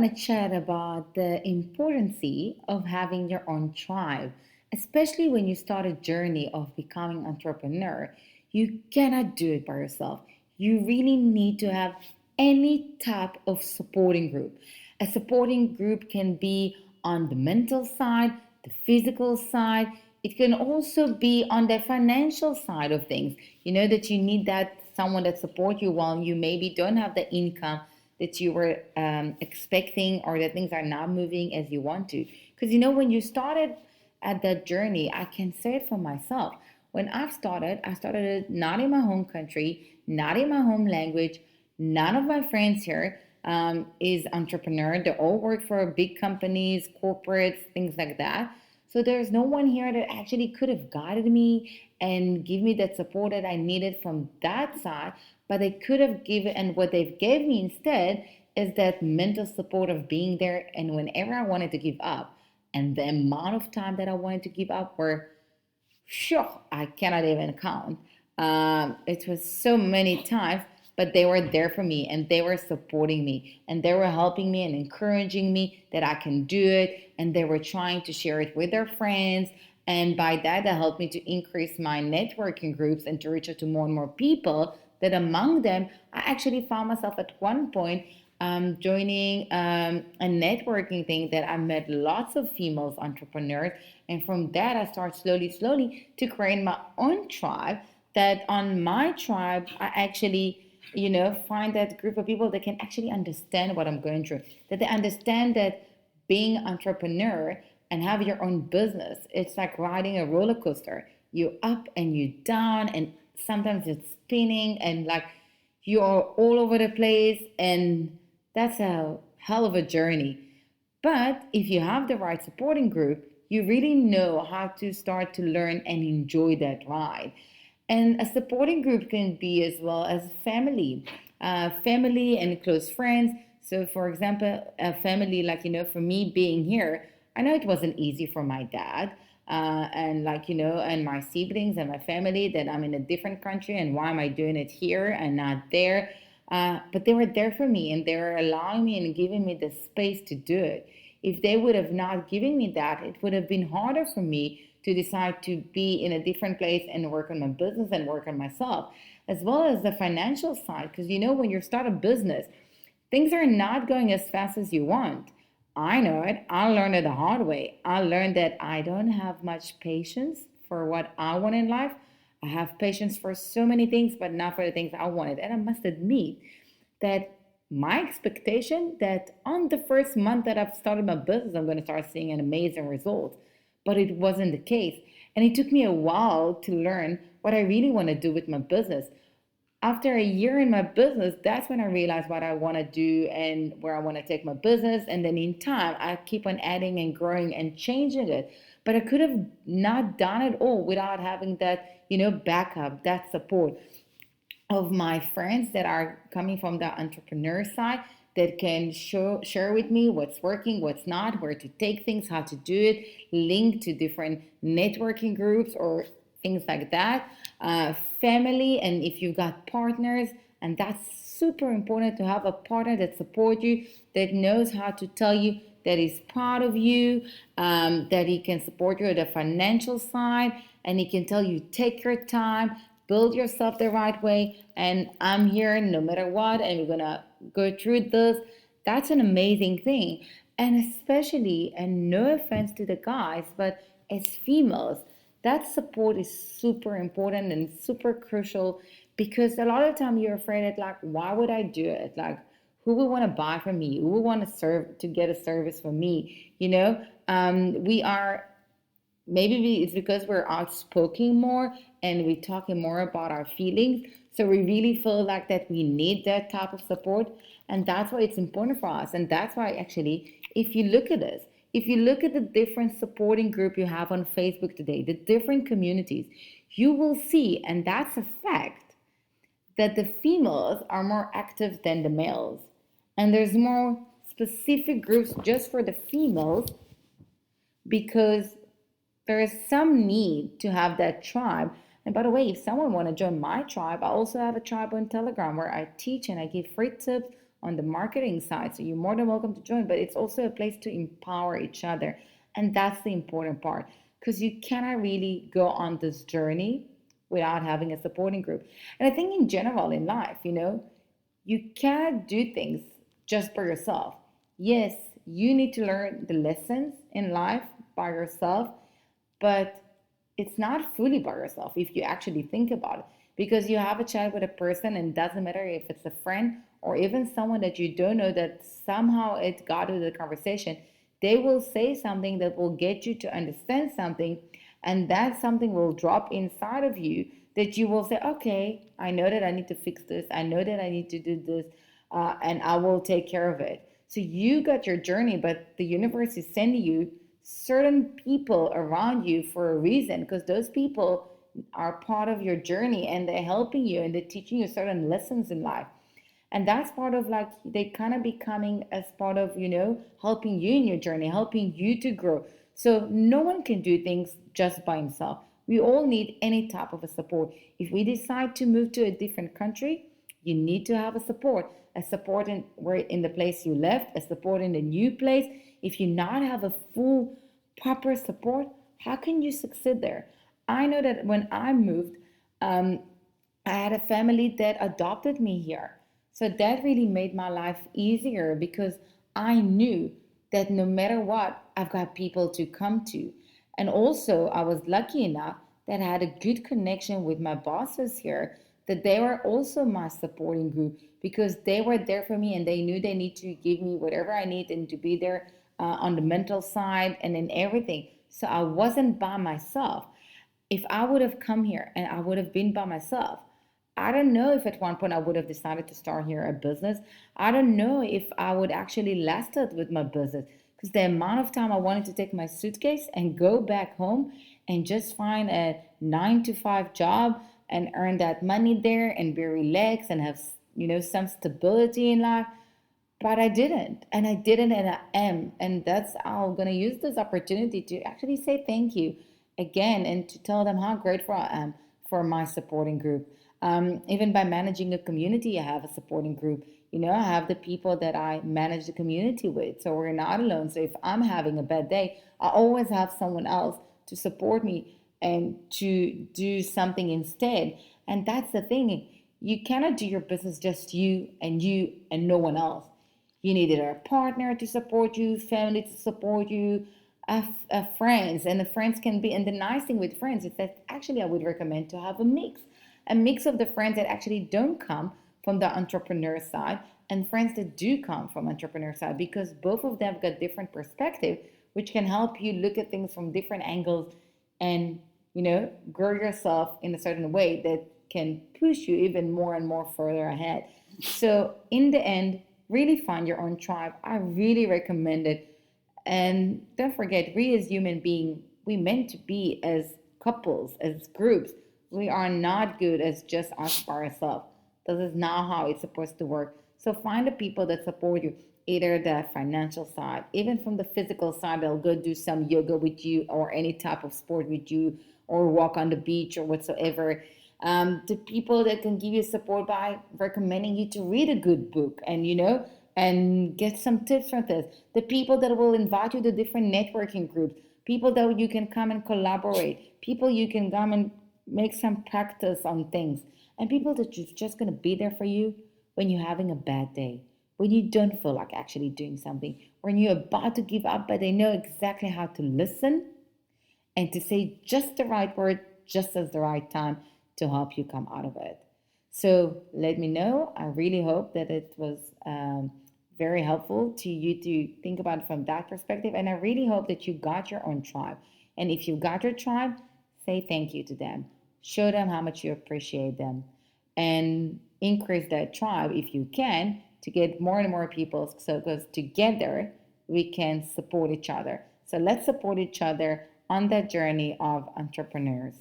want to chat about the importance of having your own tribe, especially when you start a journey of becoming entrepreneur. You cannot do it by yourself. You really need to have any type of supporting group. A supporting group can be on the mental side, the physical side. It can also be on the financial side of things. You know that you need that someone that support you while you maybe don't have the income that you were expecting, or that things are not moving as you want to. Because when you started at that journey, I can say it for myself. When I started it not in my home country, not in my home language. None of my friends here is entrepreneur. They all work for big companies, corporates, things like that. So there's no one here that actually could have guided me and give me that support that I needed from that side. But they could have given, and what they've gave me instead is that mental support of being there. And whenever I wanted to give up, and the amount of time that I wanted to give up were, sure, I cannot even count. It was so many times, but they were there for me and they were supporting me and they were helping me and encouraging me that I can do it. And they were trying to share it with their friends. And by that helped me to increase my networking groups and to reach out to more and more people. That among them, I actually found myself at one point joining a networking thing that I met lots of females entrepreneurs. And from that, I started slowly to create my own tribe. That on my tribe, I actually, find that group of people that can actually understand what I'm going through, that they understand that being entrepreneur and have your own business, it's like riding a roller coaster. You up and you down, and sometimes it's spinning, and like you're all over the place, and that's a hell of a journey. But if you have the right supporting group, you really know how to start to learn and enjoy that ride. And a supporting group can be as well as family and close friends. So, for example, a family, like, for me being here, I know it wasn't easy for my dad. And like, and my siblings and my family, that I'm in a different country and why am I doing it here and not there? But they were there for me and they were allowing me and giving me the space to do it. If they would have not given me that, it would have been harder for me to decide to be in a different place and work on my business and work on myself, as well as the financial side. Because when you start a business, things are not going as fast as you want. I know it. I learned it the hard way. I learned that I don't have much patience for what I want in life. I have patience for so many things, but not for the things I wanted. And I must admit that my expectation that on the first month that I've started my business, I'm going to start seeing an amazing result. But it wasn't the case. And it took me a while to learn what I really want to do with my business. After a year in my business, that's when I realized what I want to do and where I want to take my business. And then in time, I keep on adding and growing and changing it. But I could have not done it all without having that, backup, that support of my friends that are coming from the entrepreneur side, that can share with me what's working, what's not, where to take things, how to do it, link to different networking groups or things like that. Family, and if you've got partners, and that's super important to have a partner that supports you, that knows how to tell you that is proud of you, that he can support you at the financial side, and he can tell you take your time, build yourself the right way, and I'm here no matter what, and we're gonna go through this. That's an amazing thing. And especially, and no offense to the guys, but as females, that support is super important and super crucial, because a lot of time you're afraid that, like, why would I do it? Like, who would want to buy from me? Who would want to serve to get a service from me? We are, maybe it's because we're outspoken more and we're talking more about our feelings. So we really feel like that we need that type of support. And that's why it's important for us. And that's why actually, if you look at this, if you look at the different supporting group you have on Facebook today, the different communities, you will see, and that's a fact, that the females are more active than the males. And there's more specific groups just for the females, because there is some need to have that tribe. And by the way, if someone want to join my tribe, I also have a tribe on Telegram where I teach and I give free tips on the marketing side. So you're more than welcome to join, but it's also a place to empower each other. And that's the important part, because you cannot really go on this journey without having a supporting group. And I think in general in life, you cannot do things just by yourself. Yes, you need to learn the lessons in life by yourself, but it's not fully by yourself if you actually think about it. Because you have a chat with a person, and it doesn't matter if it's a friend or even someone that you don't know, that somehow it got into the conversation, they will say something that will get you to understand something, and that something will drop inside of you that you will say, okay, I know that I need to fix this, I know that I need to do this, and I will take care of it. So you got your journey, but the universe is sending you certain people around you for a reason, because those people are part of your journey, and they're helping you and they're teaching you certain lessons in life. And that's part of, like, they kind of becoming as part of, helping you in your journey, helping you to grow. So no one can do things just by himself. We all need any type of a support. If we decide to move to a different country, you need to have a support in the place you left, a support in the new place. If you not have a full proper support, how can you succeed there? I know that when I moved, I had a family that adopted me here. So that really made my life easier, because I knew that no matter what, I've got people to come to. And also, I was lucky enough that I had a good connection with my bosses here, that they were also my supporting group, because they were there for me and they knew they need to give me whatever I need and to be there on the mental side and in everything. So I wasn't by myself. If I would have come here and I would have been by myself, I don't know if at one point I would have decided to start here a business. I don't know if I would actually lasted with my business, because the amount of time I wanted to take my suitcase and go back home and just find a 9 to 5 job and earn that money there and be relaxed and have some stability in life. But I didn't, and I am. And that's how I'm going to use this opportunity to actually say thank you again, and to tell them how grateful I am for my supporting group. Even by managing a community, I have a supporting group. I have the people that I manage the community with. So we're not alone. So if I'm having a bad day, I always have someone else to support me and to do something instead. And that's the thing. You cannot do your business just you and no one else. You needed a partner to support you, family to support you, friends. And the friends can be, and the nice thing with friends is that actually I would recommend to have a mix of the friends that actually don't come from the entrepreneur side and friends that do come from entrepreneur side, because both of them got different perspective, which can help you look at things from different angles and, grow yourself in a certain way that can push you even more and more further ahead. So in the end, really find your own tribe. I really recommend it. And don't forget, we as human beings, we meant to be as couples, as groups. We are not good as just us by ourselves. This is not how it's supposed to work. So find the people that support you, either the financial side, even from the physical side, they'll go do some yoga with you or any type of sport with you, or walk on the beach or whatsoever. The people that can give you support by recommending you to read a good book and get some tips from this. The people that will invite you to different networking groups, people that you can come and collaborate, people you can come and make some practice on things, and people that are just going to be there for you when you're having a bad day, when you don't feel like actually doing something, when you're about to give up, but they know exactly how to listen and to say just the right word, just at the right time to help you come out of it. So let me know. I really hope that it was very helpful to you to think about it from that perspective. And I really hope that you got your own tribe. And if you got your tribe, say thank you to them. Show them how much you appreciate them. And increase that tribe if you can, to get more and more people. So because together we can support each other. So let's support each other on that journey of entrepreneurs.